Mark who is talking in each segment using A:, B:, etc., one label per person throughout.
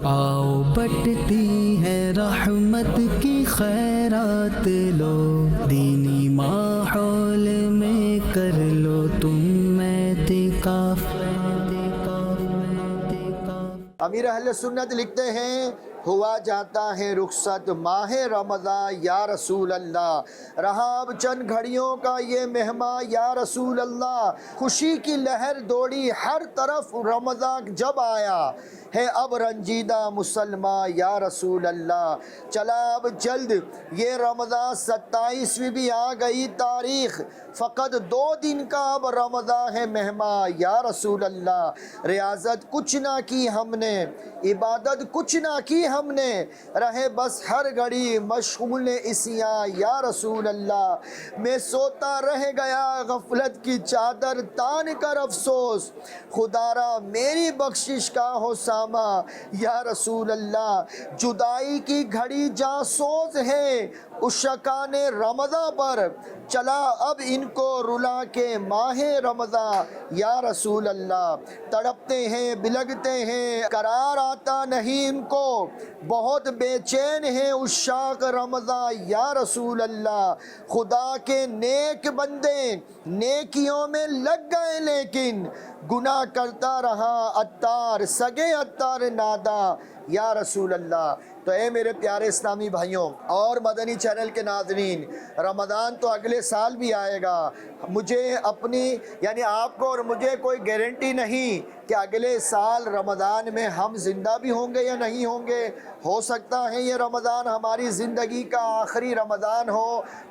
A: आओ बटती है रहमत की खैरात लो, दीनी माहौल में कर लो तुम एतिकाफ।
B: अमीर अहले सुन्नत लिखते हैं, हुआ जाता है रुखसत माह रमज़ान या रसूल अल्लाह, रहा अब चंद घड़ियों का ये मेहमा या रसूल अल्लाह। खुशी की लहर दौड़ी हर तरफ रमज़ान जब आया है, अब रंजीदा मुसलमान या रसूल अल्लाह। चला अब जल्द ये रमज़ान 27वीं भी आ गई तारीख़, फ़कत 2 दिन का अब रमज़ान है मेहमा या रसूल अल्लाह। रियाज़त कुछ ना की हमने, इबादत कुछ ना की हमने, रहे बस हर घड़ी मशगूल इसियां या रसूल अल्लाह। मैं सोता रह गया गफलत की चादर तान कर अफसोस, खुदारा मेरी बख्शिश का हो सामा या रसूल अल्लाह। जुदाई की घड़ी जासोज है उस शकाने रमज़ा पर, चला अब इनको रुला के माहे रमज़ा या रसूल अल्लाह। तड़पते हैं बिलगते हैं करार आता नहीं इनको, बहुत बेचैन हैं उस शाक रमज़ा या रसूल अल्लाह। खुदा के नेक बंदे नेकियों में लग गए लेकिन गुनाह करता रहा अत्तार सगे अत्तार नादा या रसूल अल्लाह। तो ए मेरे प्यारे इस्लामी भाइयों और मदनी चैनल के नाज़रीन, रमज़ान तो अगले साल भी आएगा। मुझे अपनी यानी आपको और मुझे कोई गारंटी नहीं कि अगले साल रमज़ान में हम ज़िंदा भी होंगे या नहीं होंगे। हो सकता है ये रमज़ान हमारी ज़िंदगी का आखिरी रमज़ान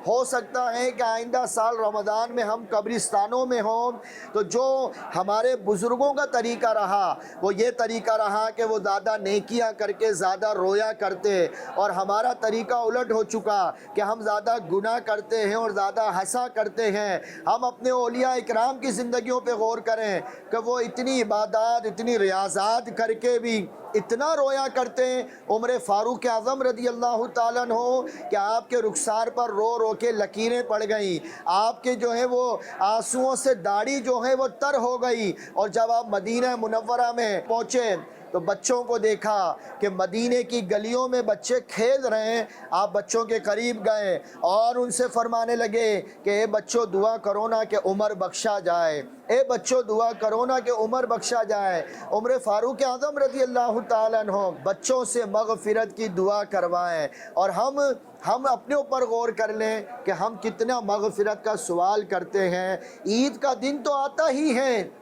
B: हो सकता है कि आइंदा साल रमज़ान में हम कब्रिस्तानों में हों। तो जो हमारे बुज़ुर्गों का तरीक़ा रहा वो ये तरीक़ा रहा कि वो ज़्यादा नेकियां करके ज़्यादा रोया करते, और हमारा तरीक़ा उलट हो चुका कि हम ज़्यादा गुनाह करते हैं और ज़्यादा हंसा करते हैं। हम अपने औलिया इकराम की ज़िंदगियों पे गौर करें कि वो इतनी इबादत इतनी रियाज़ात करके भी इतना रोया करते हैं। उमर फ़ारूक आज़म रदी अल्लाह ताला अन्हु कि आपके रुखसार पर रो रो के लकीरें पड़ गईं, आपके जो है वो आंसुओं से दाढ़ी जो है वो तर हो गई। और जब आप मदीना मुनव्वरा में पहुँचे तो बच्चों को देखा कि मदीने की गलियों में बच्चे खेल रहे हैं। आप बच्चों के करीब गए और उनसे फरमाने लगे कि ए बच्चों दुआ करो ना कि उम्र बख्शा जाए, ए बच्चों दुआ करो ना कि उम्र बख्शा जाए। उमर फ़ारूक आज़म रज़ी अल्लाह ताला अन्हु बच्चों से मग़फ़िरत की दुआ करवाएं। और हम अपने ऊपर गौर कर लें कि हम कितना मग़फ़िरत का सवाल करते हैं। ईद का दिन तो आता ही है,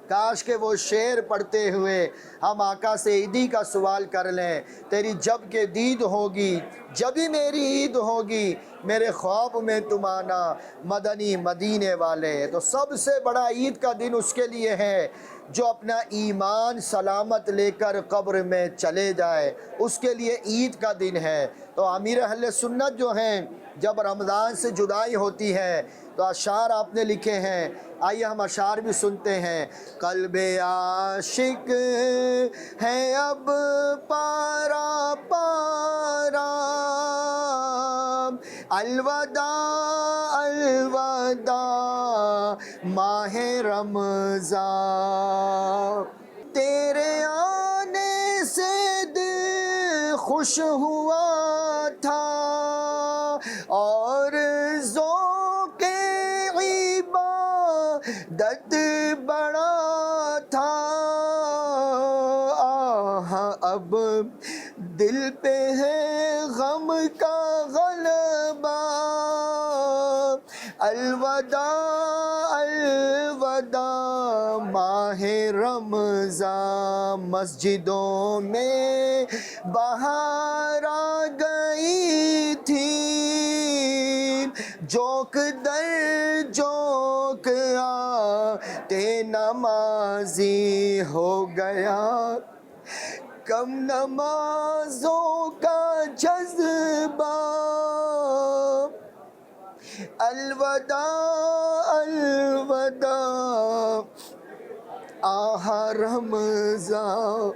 B: काश के वो शेर पढ़ते हुए हम आका से ईदी का सवाल कर लें, तेरी जब के दीद होगी जब ही मेरी ईद होगी, मेरे ख्वाब में तुम आना मदनी मदीने वाले। तो सबसे बड़ा ईद का दिन उसके लिए है जो अपना ईमान सलामत लेकर कब्र में चले जाए, उसके लिए ईद का दिन है। तो अमीर अहले सुन्नत जो हैं जब रमज़ान से जुदाई होती है तो अशार आपने लिखे हैं, आइए हम अशार भी सुनते हैं। कल्बे आशिक है अब पारा पारा, अलवदा अलवदा माहे रमज़ान। तेरे आने से दिल खुश हुआ था और ज़ौक़े इबादत बड़ा था। अब दिल पे है गम का गलबा, अलवदा अलवदा माहे रमज़ान। मस्जिदों में बहार आ गई थी, जोक दर जोक आते नमाजी हो गया, कम नमाजों का जज्बा। अलवदा अलवदा आहा रमज़ान।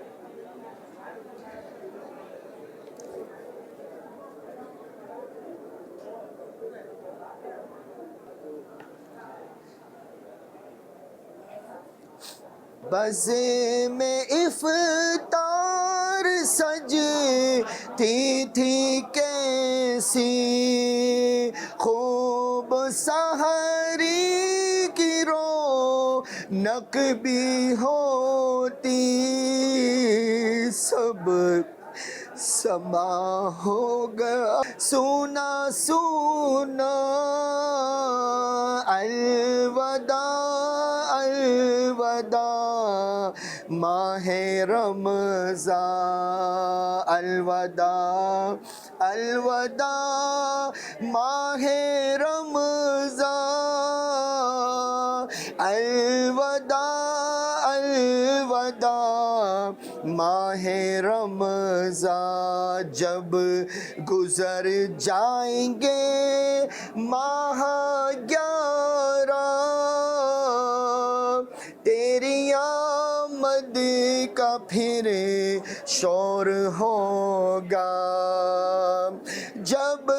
B: बज़े में इफ्तार سجتی تھی کیسی خوب سحری کی رونق بھی ہوتی سب سما ہو گیا سونا سونا الوداع الوداع ماہ رمضان الوداع الوداع ماہ رمضان الوداع الوداع ماہ رمضان جب گزر جائیں گے ماہ 11 تیری آمد کا پھر شور ہوگا جب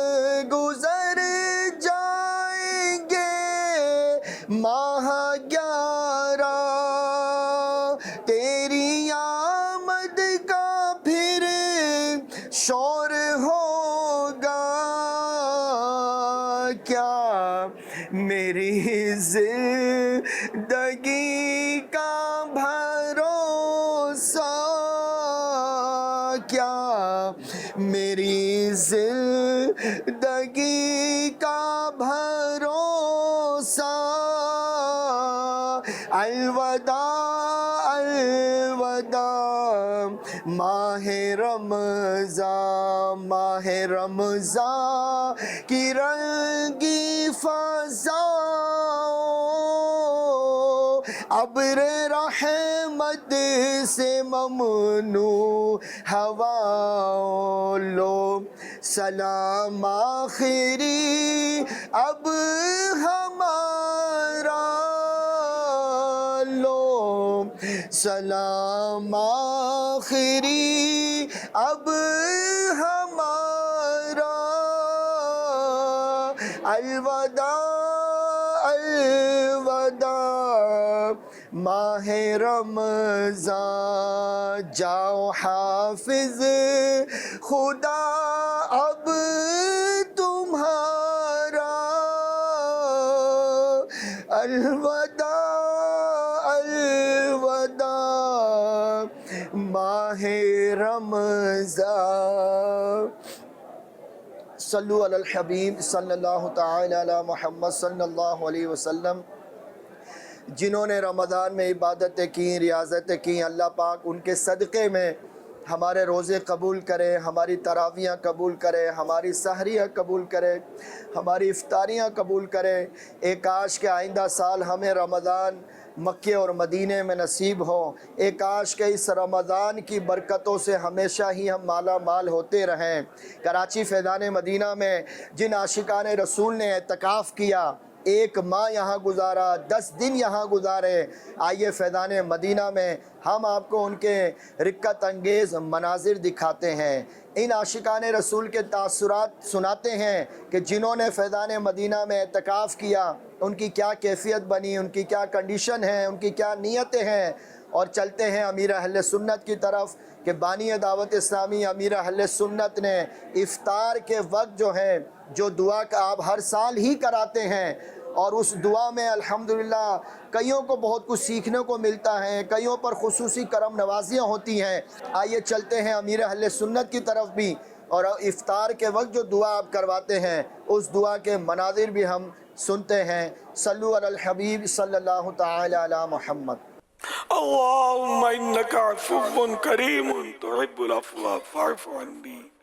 B: گزر جائیں گے ماہ 11 تیری آمد کا پھر شور ہوگا کیا میری زندگی کا بھروسہ کیا میری زندگی کا بھروسہ الوداع الوداع ماہ رمضان ماہ رمضان کی رنگی فضاؤں ابر رحمت سے ممنوع ہواؤں لو سلام آخری اب ہمارا لو سلام آخری اب ہمارا الوداع الوداع ماہ رمضان جاؤ حافظ خدا اب تمہارا الوداع الوداع ماہ رمضان صلو علی الحبیب صلی اللہ تعالی علی محمد صلی اللہ علیہ وسلم جنہوں نے رمضان میں عبادتیں کی ریاضتیں کی اللہ پاک ان کے صدقے میں ہمارے روزے قبول کرے ہماری تراویاں قبول کرے ہماری سحریاں قبول کرے ہماری افطاریاں قبول کرے ایک کاش کہ آئندہ سال ہمیں رمضان مکے اور مدینے میں نصیب ہو ایک کاش کہ اس رمضان کی برکتوں سے ہمیشہ ہی ہم مالا مال ہوتے رہیں کراچی فیضان مدینہ میں جن عاشقان رسول نے اعتکاف کیا 1 ماہ یہاں گزارا 10 دن یہاں گزارے آئیے فیضان مدینہ میں ہم آپ کو ان کے رقت انگیز مناظر دکھاتے ہیں ان عاشقان رسول کے تاثرات سناتے ہیں کہ جنہوں نے فیضان مدینہ میں اعتکاف کیا ان کی کیا کیفیت بنی ان کی کیا کنڈیشن ہے ان کی کیا نیتیں ہیں اور چلتے ہیں امیر اہل سنت کی طرف کہ بانی دعوت اسلامی امیر اہل سنت نے افطار کے وقت جو ہے جو دعا کا آپ ہر سال ہی کراتے ہیں اور اس دعا میں الحمدللہ کئیوں کو بہت کچھ سیکھنے کو ملتا ہے کئیوں پر خصوصی کرم نوازیاں ہوتی ہیں آئیے چلتے ہیں امیر اہل سنت کی طرف بھی اور افطار کے وقت جو دعا آپ کرواتے ہیں اس دعا کے مناظر بھی ہم سنتے ہیں صلو علی الحبیب صلی اللہ تعالی علی محمد
C: اللهم إنك عفو كريم تحب العفو فاعف عني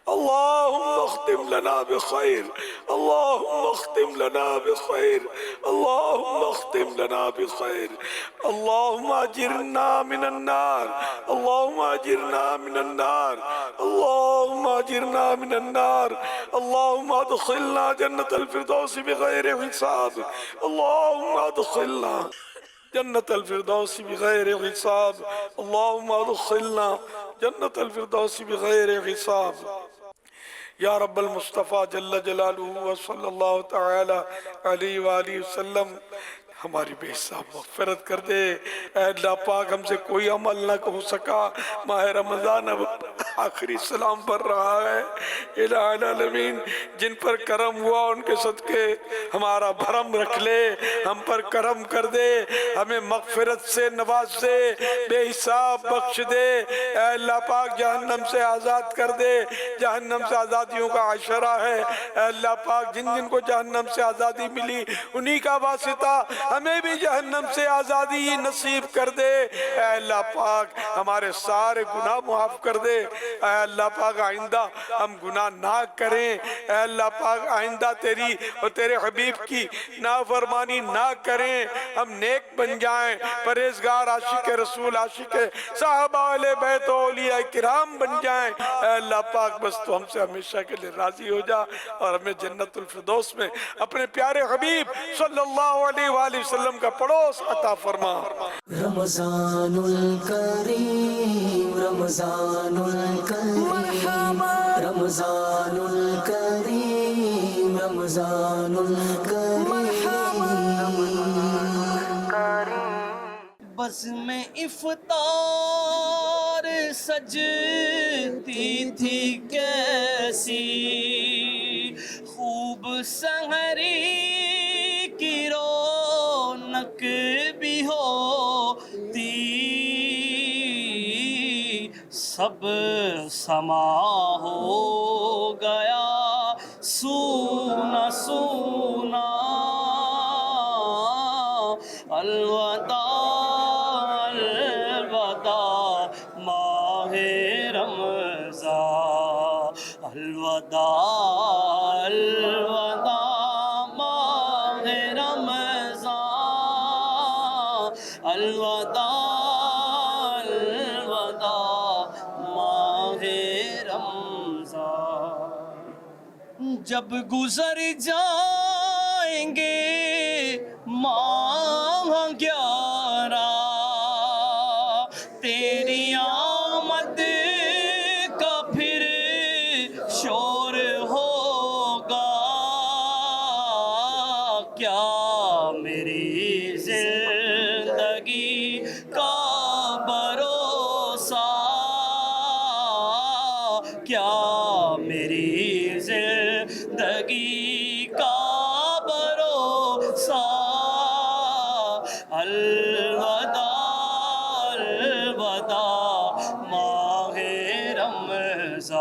C: اللهم اختم لنا بخير اللهم اختم لنا بخير اللهم اختم لنا بخير اللهم اجرنا من النار اللهم اجرنا من النار اللهم اجرنا من النار اللهم ادخلنا جنة الفردوس بغير حساب اللهم ادخلنا جنة الفردوس بغير حساب اللهم ادخلنا جنة الفردوس بغير حساب یا رب المصطفیٰ جل جلالہ وصلی اللہ تعالی علیہ وآلہ وسلم ہماری بے حساب مغفرت کر دے۔ اے اللہ پاک ہم سے کوئی عمل نہ ہو سکا، ماہ رمضان اب آخری سلام پر رہا ہے، الہ العالمین جن پر کرم ہوا ان کے صدقے ہمارا بھرم رکھ لے، ہم پر کرم کر دے، ہمیں مغفرت سے نواز دے، بے حساب بخش دے۔ اے اللہ پاک جہنم سے آزاد کر دے، جہنم سے آزادیوں کا عشرہ ہے۔ اے اللہ پاک جن جن کو جہنم سے آزادی ملی انہی کا واسطہ ہمیں بھی جہنم سے آزادی نصیب کر دے۔ اے اللہ پاک ہمارے سارے گناہ معاف کر دے۔ اے اللہ پاک آئندہ ہم گناہ نہ کریں۔ اے اللہ پاک آئندہ تیری اور تیرے حبیب کی نافرمانی نہ کریں، ہم نیک بن جائیں، پرہیزگار عاشق رسول، عاشق صحابہ اہل بیت و اولیاء کرام بن جائیں۔ اے اللہ پاک بس تو ہم سے ہمیشہ کے لیے راضی ہو جا اور ہمیں جنت الفردوس میں اپنے پیارے حبیب صلی اللہ علیہ وآلہ وسلم کا پڑوس عطا فرما۔
A: رمضان الکریم رمضان الکریم رمضان الکریم رمضان الکریم بس میں افطار سجتی تھی کیسی خوب سحری کی رونق بھی ہوتی سب سما ہو گیا سونا سونا الوداع الوداع ماہ رمضان الوداع الوداع ماہ رمضان الوداع الوداع ماہ رمضان جب گزر جائیں گے ماہ 11 تیری آمد کا پھر شور ہوگا کیا میری زندگی کا بھروسہ کیا میری زندگی کا بھروسہ الوداع الوداع ماہ رمضان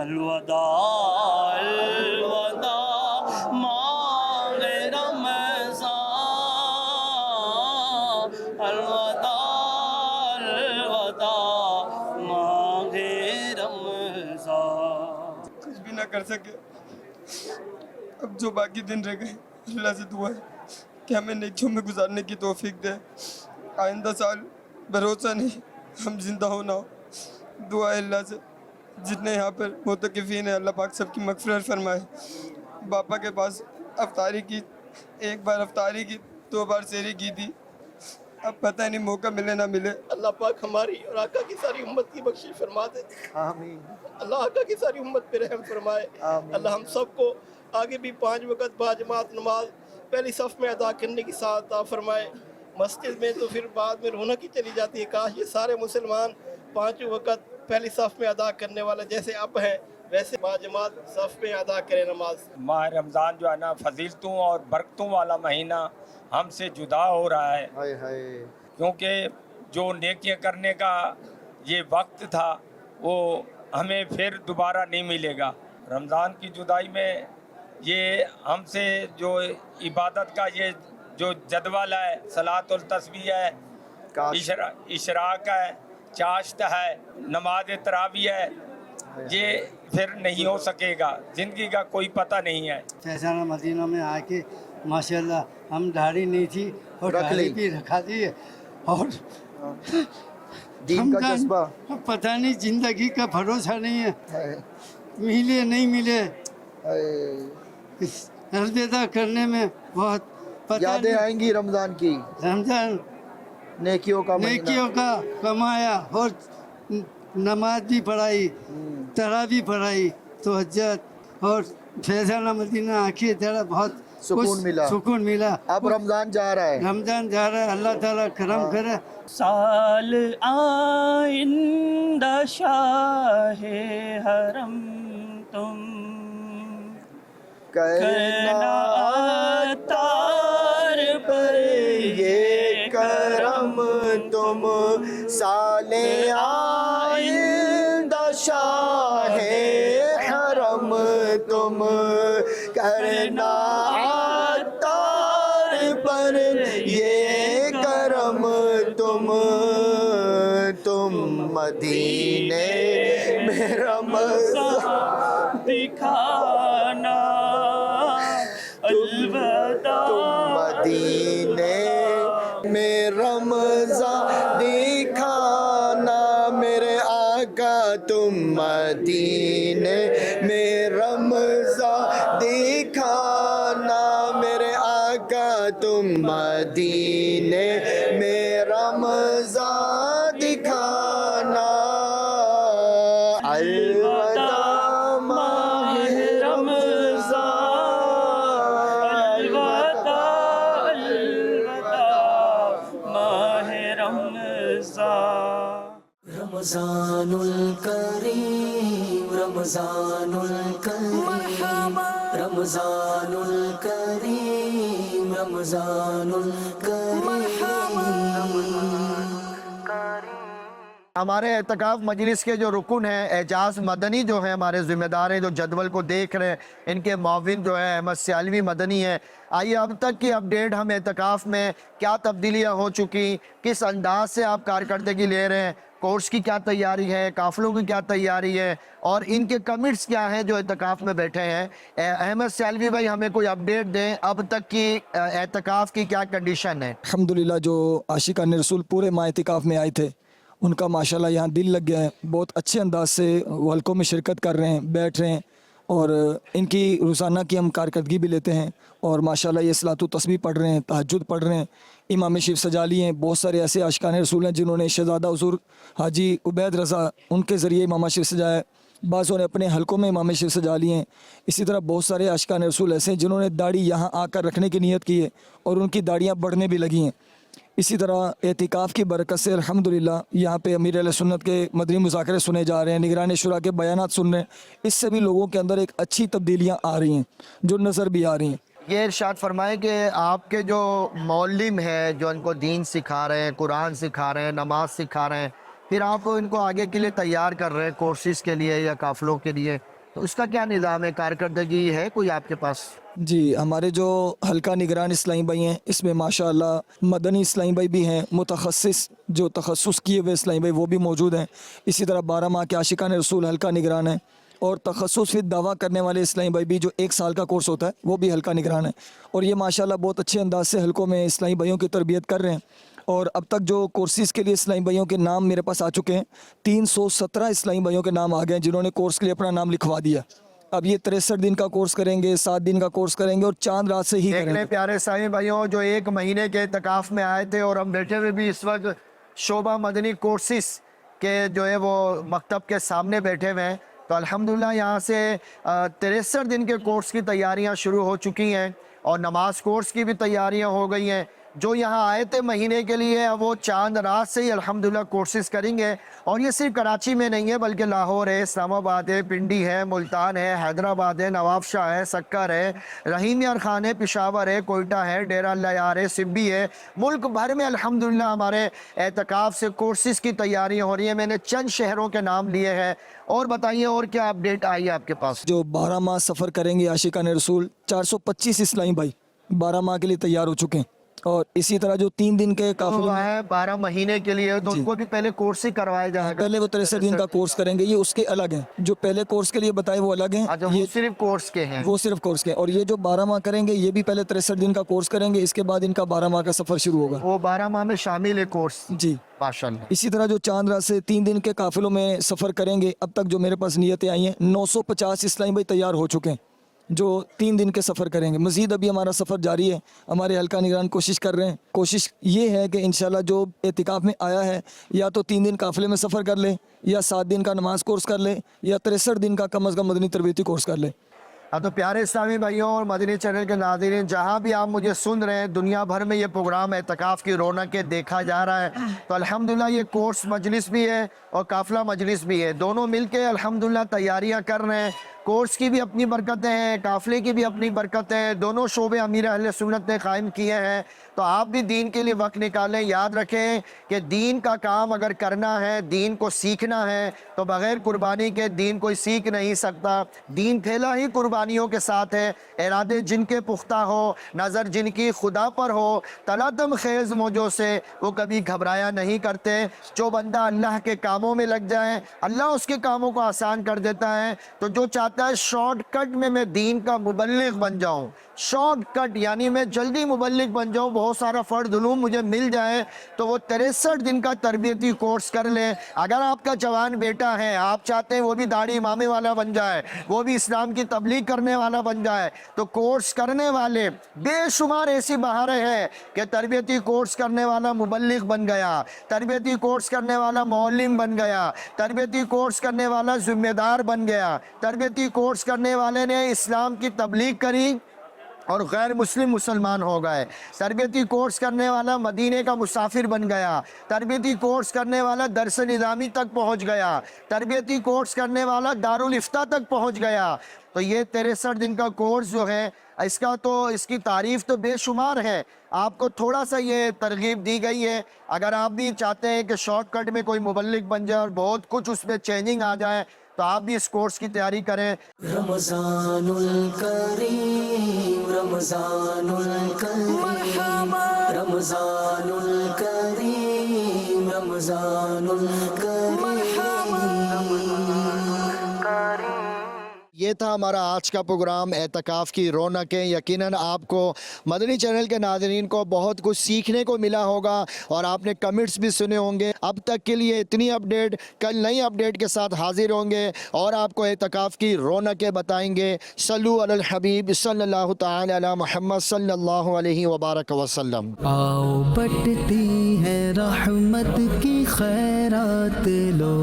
A: الوداع الوداع ماہ رمضان الوداع الوداع ماہ رمضان
D: کچھ بھی نہ کر سکے، اب جو باقی دن رہ گئے اللہ سے دعا ہے کہ ہمیں نیکیوں میں گزارنے کی توفیق دے۔ آئندہ سال بھروسہ نہیں ہم زندہ ہو نہ ہو، دعا ہے اللہ سے جتنے یہاں پر معتکفین ہیں اللہ پاک سب کی مغفرت فرمائے۔ باپا کے پاس افطاری کی، ایک بار افطاری کی، 2 بار سحری کی تھی، اب پتہ نہیں موقع ملے نہ ملے۔
E: اللہ پاک ہماری اور آقا کی ساری امت کی بخشش فرما دے،
B: آمین
E: اللہ آقا کی ساری امت پہ رحم فرمائے۔ اللہ ہم سب کو آگے بھی 5 وقت باجماعت نماز پہلی صف میں ادا کرنے کی سعادت عطا فرمائے۔ مسجد میں تو پھر بعد میں رونق ہی چلی جاتی ہے، کاش یہ سارے مسلمان 5 وقت پہلی صف میں ادا کرنے والے جیسے اب ہیں ویسے باجماعت صف میں ادا کرے نماز۔
F: ماہ رمضان جو ہے نا فضیلتوں اور برکتوں والا مہینہ ہم سے جدا ہو رہا ہے،
B: ہائے ہائے
F: کیونکہ جو نیکیاں کرنے کا یہ وقت تھا وہ ہمیں پھر دوبارہ نہیں ملے گا۔ رمضان کی جدائی میں یہ ہم سے جو عبادت کا یہ جو جدول ہے، صلاۃ التسبیح ہے، اشراق ہے، چاشت ہے، نماز تراویح ہے، یہ پھر نہیں ہو سکے گا، زندگی کا کوئی پتہ نہیں ہے۔
G: فیضانہ مدینہ میں آ کے ماشاءاللہ ہم داڑھی نہیں تھی اور
B: رکھ
G: داڑھی
B: لی
G: بھی رکھا دی اور
B: دین کا جذبہ
G: پتہ نہیں زندگی کا بھروسہ نہیں ہے، ملے نہیں ملے، الوداع کرنے میں بہت پتہ
B: یادیں
G: نہیں۔
B: آئیں گی رمضان کی،
G: رمضان
B: نیکیوں کا مہینہ،
G: نیکیوں کا کمایا اور نماز بھی پڑھائی، تراویح بھی پڑھائی، تہجد اور فیضانہ مدینہ آ کے ذرا بہت
B: सुकून मिला।
G: सुकून मिला।
B: अब रमजान जा रहा है,
G: रमजान जा रहा है, अल्लाह ताला करम करे।
A: साल आइंदा शाहे हरम तुम
B: करना तार पर ये करम तुम, साले आइंदा शाहे हरम तुम, करना तार पर ये करम तुम मदीने में रमज़ान
A: दिखाना अलविदा
B: मदीने में रमज़ान दिखाना मेरे आका, तुम मदीने में रमज़ान दिखाना मेरे आका, तुम मदीने में रमज़ान दिखाना। अलविदा माह रमज़ान,
A: अलविदा अलविदा माह रमज़ान।
H: रमज़ानुल करीम रमज़ानुल करीम रमज़ानुल करीम रमज़ानुल करीम।
B: हमारे एतकाफ़ मजलिस के जो रुकन हैं, एजाज़ मदनी जो है हमारे ज़िम्मेदार हैं, जो जदवल को देख रहे हैं, इनके मुआविन जो है अहमद सियालवी मदनी है। आइए अब तक की अपडेट, हम एतकाफ़ में क्या तब्दीलियाँ हो चुकी, किस अंदाज से आप कारकर्दगी ले रहे हैं, कोर्स की क्या तैयारी है, काफ़िलों की क्या तैयारी है और इनके कमिट्स क्या हैं जो एतकाफ़ में बैठे हैं। अहमद सियालवी भाई हमें कोई अपडेट दें, अब तक की एतकाफ़ की क्या कंडीशन है।
I: अल्हम्दुलिल्लाह जो आशिकान रसूल पूरे माह एतिकाफ़ में आए थे उनका माशाल्लाह यहाँ दिल लग गया है, बहुत अच्छे अंदाज से वो हल्कों में शिरकत कर रहे हैं, बैठ रहे हैं और इनकी रोज़ाना की हम कारकर्दगी भी लेते हैं और माशाल्लाह ये सलातु तस्बीह पढ़ रहे हैं, तहज्जुद पढ़ रहे हैं, इमाम शिफ सजाली हैं। बहुत सारे ऐसे आशिकान रसूल हैं जिन्होंने शहज़ादा हुज़ूर हाजी उबैद रज़ा उनके ज़रिए इमाम शिफ सजाया, बाज़ों ने अपने हलकों में इमाम शिफ सजा लिए हैं। इसी तरह बहुत सारे आशिकान रसूल ऐसे हैं जिन्होंने दाढ़ी यहाँ आकर रखने की नीयत की है और उनकी दाढ़ियाँ बढ़ने भी लगी हैं। इसी तरह एतिकाफ़ की बरकत से अल्हम्दुलिल्लाह यहाँ पे अमीर अहले सुन्नत के मदनी मुज़ाकरे सुने जा रहे हैं, निगरान शुरा के बयानात सुन रहे हैं। इससे भी लोगों के अंदर एक अच्छी तब्दीलियाँ आ रही हैं जो नज़र भी आ रही हैं।
B: ये इरशाद फरमाएं कि आपके जो मौलिम है जो इनको दीन सिखा रहे हैं, कुरान सिखा रहे हैं, नमाज सिखा रहे हैं, फिर आप इनको आगे के लिए तैयार कर रहे हैं कोर्सेज़ के लिए या काफ़िलों के लिए, तो उसका क्या निज़ाम है, कारकर्दगी है कोई आपके पास?
I: जी, हमारे जो हल्का निगरान इस्लामी भाई हैं इसमें माशाअल्लाह मदनी इस्लामी भाई भी हैं, मुतखस्सिस जो तखस्सुस किए हुए इस्लामी भाई वो भी मौजूद हैं। इसी तरह 12 माह के आशिकान रसूल हल्का निगरान है और तखस्सुस फिर दावा करने वाले इस्लामी भाई भी जो 1 साल का कोर्स होता है वो भी हल्का निगरान है और ये माशाअल्लाह बहुत अच्छे अंदाज से हल्कों में इस्लामी भाइयों की तरबियत कर रहे हैं। और अब तक जो कोर्सेज़ के लिए इस्लामी भाइयों के नाम मेरे पास आ चुके हैं, 317 इस्लामी भाइयों के नाम आ गए हैं जिन्होंने कोर्स के लिए अपना नाम लिखवा दिया। अब ये 63 दिन का कोर्स करेंगे, 7 दिन का कोर्स करेंगे और चांद रात से ही करेंगे।
B: प्यारे इस्लामी भाइयों जो 1 महीने के एतकाफ़ में आए थे और हम बैठे हुए भी इस वक्त शोबा मदनी कोर्सेज़ के जो है वो मकतब के सामने बैठे हुए हैं, तो अल्हम्दुलिल्लाह यहाँ से 63 दिन के कोर्स की तैयारियाँ शुरू हो चुकी हैं और नमाज कोर्स की भी तैयारियाँ हो गई हैं। जो यहाँ आए थे महीने के लिए अब वो चांद रात से ही अल्हम्दुलिल्लाह कोर्सेज़ करेंगे और ये सिर्फ कराची में नहीं है बल्कि लाहौर है, इस्लामाबाद है, पिंडी है, मुल्तान है, हैदराबाद है, नवाबशाह है, सक्कर है, रहीम यार खान है, पेशावर है, कोयटा है, डेरा लयार है, सिब्बी है। मुल्क भर में अल्हम्दुलिल्लाह हमारे एतकाफ़ से कोर्सेज़ की तैयारियाँ हो रही हैं। मैंने चंद शहरों के नाम लिए हैं और बताइए और क्या अपडेट आई है आपके पास?
I: जो 12 माह सफ़र करेंगे आशिकान रसूल 425 इस्लामी भाई 12 माह के लिए तैयार हो चुके हैं और इसी तरह जो 3 दिन के काफिले
B: है 12 महीने के लिए, तो उनको भी पहले कोर्स ही करवाया जाएगा।
I: पहले वो 63 दिन का कोर्स करेंगे, ये उसके अलग हैं। जो पहले कोर्स के लिए बताए वो अलग हैं।
B: अच्छा, वो सिर्फ कोर्स के हैं,
I: वो सिर्फ कोर्स के हैं। और ये जो 12 माह करेंगे ये भी पहले 63 दिन का कोर्स करेंगे, इसके बाद इनका 12 माह का सफर शुरू होगा।
B: वो 12 माह में शामिल है कोर्स
I: जी
B: माशाअल्लाह।
I: इसी तरह जो चांद रात से 3 दिन के काफिलों में सफर करेंगे, अब तक जो मेरे पास नियतें आई हैं 950 इस्लामी भाई तैयार हो चुके हैं जो 3 दिन के सफ़र करेंगे। मज़ीद अभी हमारा सफ़र जारी है, हमारे हल्का निगरान कोशिश कर रहे हैं। कोशिश ये है कि इंशाल्लाह जो एतिकाफ़ में आया है या तो 3 दिन काफ़िले में सफ़र कर ले या 7 दिन का नमाज कोर्स कर ले या 63 दिन का कम अज़ कम मदनी तरबियती कोर्स कर ले।
B: हाँ, तो प्यारे इस्लामी भाइयों और मदनी चैनल के नाज़रीन, जहाँ भी आप मुझे सुन रहे हैं, दुनिया भर में ये प्रोग्राम एतकाफ़ की रौनकें देखा जा रहा है। तो अल्हम्दुलिल्लाह ये कोर्स मजलिस भी है और काफ़िला मजलिस भी है, दोनों मिलके अल्हम्दुलिल्लाह तैयारियाँ कर रहे हैं। कोर्स की भी अपनी बरकतें हैं, काफ़िले की भी अपनी बरकतें हैं, दोनों शोबे अमीर अहले सुन्नत ने कायम किए हैं। तो आप भी दीन के लिए वक्त निकालें। याद रखें कि दीन का काम अगर करना है, दीन को सीखना है, तो बग़ैर कुर्बानी के दीन कोई सीख नहीं सकता। दीन फैला ही कुर्बानियों के साथ है। इरादे जिनके पुख्ता हो, नज़र जिनकी खुदा पर हो, तलातम खेज़ मौजों से वो कभी घबराया नहीं करते। जो बंदा अल्लाह के कामों में लग जाए, अल्लाह उसके कामों को आसान कर देता है। तो जो चाहता है शॉर्टकट में मैं दीन का मुबल्लिग बन जाऊँ, शॉर्टकट यानी मैं जल्दी मुबल्लिग बन जाऊँ, बहुत सारा फ़र्द उलूम मुझे मिल जाए, तो वो 63 दिन का तरबियती कोर्स कर ले। अगर आपका जवान बेटा है, आप चाहते हैं वो भी दाढ़ी इमामे वाला बन जाए, वो भी इस्लाम की तबलीग करने वाला बन जाए, तो कोर्स करने वाले बेशुमार ऐसी बहारें हैं कि तरबियती कोर्स करने वाला मुबल्लिग बन गया, तरबियती कोर्स करने वाला मौलिम बन गया, तरबियती कोर्स करने वाला ज़िम्मेदार बन गया, तरबियती कोर्स करने वाले ने इस्लाम की तबलीग करी और गैर मुस्लिम मुसलमान हो गए, तरबियती कोर्स करने वाला मदीने का मुसाफिर बन गया, तरबियती कोर्स करने वाला दरस निज़ामी तक पहुंच गया, तरबियती कोर्स करने वाला दारुल इफ्ता तक पहुंच गया। तो ये 63 दिन का कोर्स जो है, इसकी तारीफ़ तो बेशुमार है। आपको थोड़ा सा ये तरगीब दी गई है। अगर आप भी चाहते हैं कि शॉर्टकट में कोई मुबल्लिग बन जाए और बहुत कुछ उसमें चेंजिंग आ जाए, तो आप भी इस कोर्स की तैयारी करें।
H: रमज़ानुल करीम, रमज़ानुल करीम, रमज़ानुल करीम, रमज़ानुल करीम।
B: ये था हमारा आज का प्रोग्राम एतकाफ़ की रौनकें। यकीनन आपको मदनी चैनल के नाज़रीन को बहुत कुछ सीखने को मिला होगा और आपने कमेंट्स भी सुने होंगे। अब तक के लिए इतनी अपडेट, कल नई अपडेट के साथ हाजिर होंगे और आपको एतकाफ़ की रौनकें बताएंगे। सल्लु अलल हबीब सल्लल्लाहु तआला अला मुहम्मद सल्लल्लाहु अलैहि वबारक वसल्लम।
H: आओ बटती है रहमत की खैरात लो,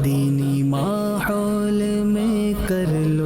H: दीनी माहौल में कर लो